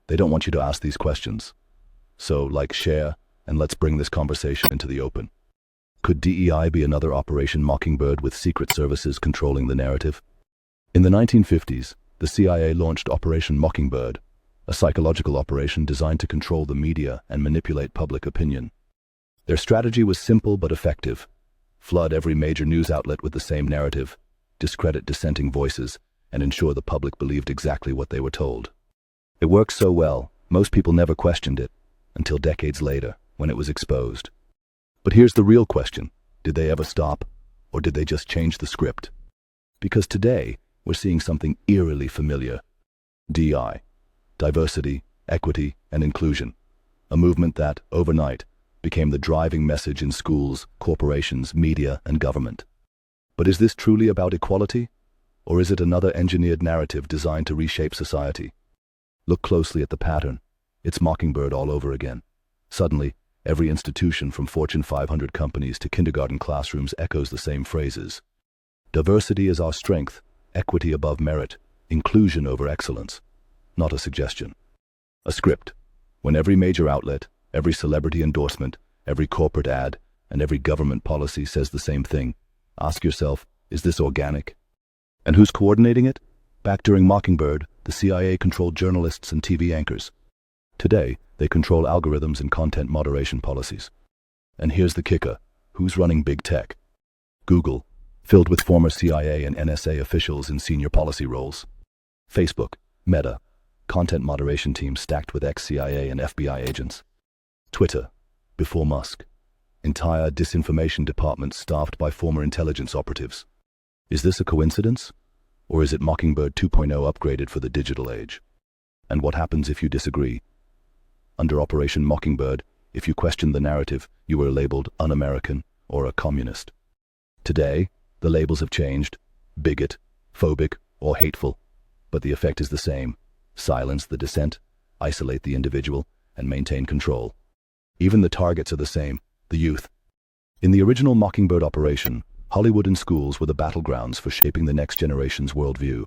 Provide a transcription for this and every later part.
They don't want you to ask these questions. So, like, share, and let's bring this conversation into the open. Could DEI be another Operation Mockingbird with secret services controlling the narrative? In the 1950s, the CIA launched Operation Mockingbird, a psychological operation designed to control the media and manipulate public opinion. Their strategy was simple but effective. Flood every major news outlet with the same narrative, discredit dissenting voices, and ensure the public believed exactly what they were told. It worked so well, most people never questioned it, until decades later, when it was exposed. But here's the real question. Did they ever stop, or did they just change the script? Because today, we're seeing something eerily familiar. D.E.I. Diversity, equity, and inclusion. A movement that, overnight, became the driving message in schools, corporations, media, and government. But is this truly about equality? Or is it another engineered narrative designed to reshape society? Look closely at the pattern. It's Mockingbird all over again. Suddenly, every institution from Fortune 500 companies to kindergarten classrooms echoes the same phrases. Diversity is our strength, equity above merit, inclusion over excellence. Not a suggestion. A script. When every major outlet, every celebrity endorsement, every corporate ad, and every government policy says the same thing, ask yourself, is this organic? And who's coordinating it? Back during Mockingbird, the CIA controlled journalists and TV anchors. Today, they control algorithms and content moderation policies. And here's the kicker. Who's running big tech? Google, filled with former CIA and NSA officials in senior policy roles. Facebook, Meta, content moderation teams stacked with ex-CIA and FBI agents. Twitter, before Musk, entire disinformation departments staffed by former intelligence operatives. Is this a coincidence? Or is it Mockingbird 2.0 upgraded for the digital age? And what happens if you disagree? Under Operation Mockingbird, if you question the narrative, you were labeled un-American or a communist. Today, the labels have changed: bigot, phobic, or hateful. But the effect is the same: silence the dissent, isolate the individual, and maintain control. Even the targets are the same: the youth. In the original Mockingbird operation, Hollywood and schools were the battlegrounds for shaping the next generation's worldview.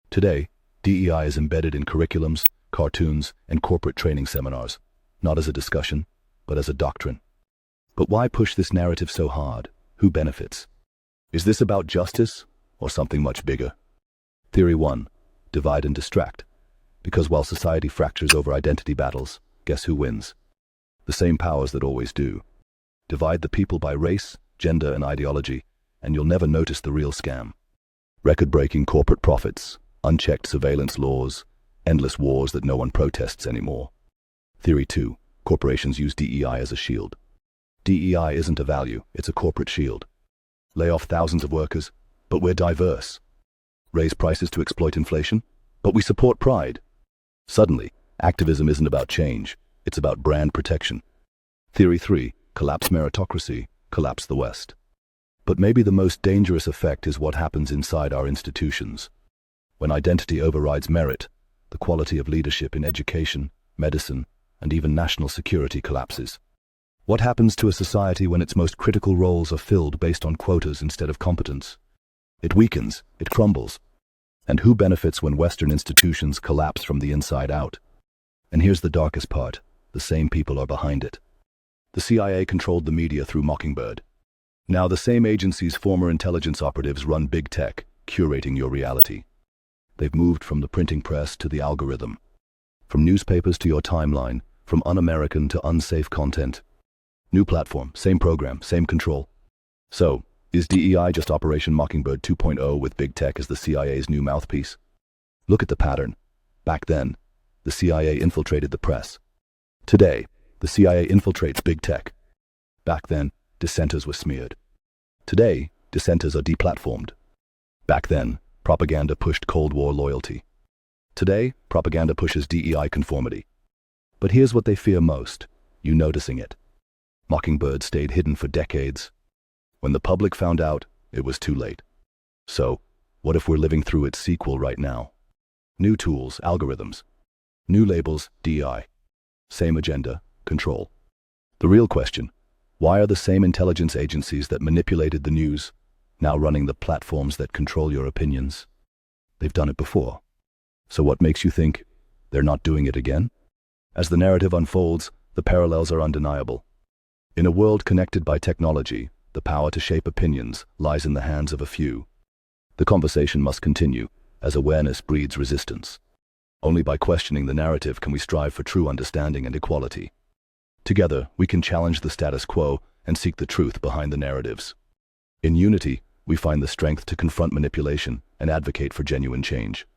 Today, DEI is embedded in curriculums, cartoons, and corporate training seminars, not as a discussion, but as a doctrine. But why push this narrative so hard? Who benefits? Is this about justice, or something much bigger? Theory 1. Divide and distract. Because while society fractures over identity battles, guess who wins? The same powers that always do. Divide the people by race, gender, and ideology, and you'll never notice the real scam. Record-breaking corporate profits, unchecked surveillance laws, endless wars that no one protests anymore. Theory 2. Corporations use DEI as a shield. DEI isn't a value, it's a corporate shield. Lay off thousands of workers, but we're diverse. Raise prices to exploit inflation, but we support pride. Suddenly, activism isn't about change, it's about brand protection. Theory 3. Collapse meritocracy, collapse the West. But maybe the most dangerous effect is what happens inside our institutions. When identity overrides merit, the quality of leadership in education, medicine, and even national security collapses. What happens to a society when its most critical roles are filled based on quotas instead of competence? It weakens, it crumbles. And who benefits when Western institutions collapse from the inside out? And here's the darkest part: the same people are behind it. The CIA controlled the media through Mockingbird. Now the same agency's former intelligence operatives run big tech, curating your reality. They've moved from the printing press to the algorithm. From newspapers to your timeline, from un-American to unsafe content. New platform, same program, same control. So, is DEI just Operation Mockingbird 2.0 with big tech as the CIA's new mouthpiece? Look at the pattern. Back then, the CIA infiltrated the press. Today, the CIA infiltrates big tech. Back then, dissenters were smeared. Today, dissenters are deplatformed. Back then, propaganda pushed Cold War loyalty. Today, propaganda pushes DEI conformity. But here's what they fear most: you noticing it. Mockingbird stayed hidden for decades. When the public found out, it was too late. So, what if we're living through its sequel right now? New tools, algorithms. New labels, DEI. Same agenda, control. The real question: why are the same intelligence agencies that manipulated the news now running the platforms that control your opinions? They've done it before. So what makes you think They're not doing it again? As the narrative unfolds, the parallels are undeniable. In a world connected by technology, the power to shape opinions lies in the hands of a few. The conversation must continue, as awareness breeds resistance. Only by questioning the narrative can we strive for true understanding and equality. Together, we can challenge the status quo and seek the truth behind the narratives. In unity, we find the strength to confront manipulation and advocate for genuine change.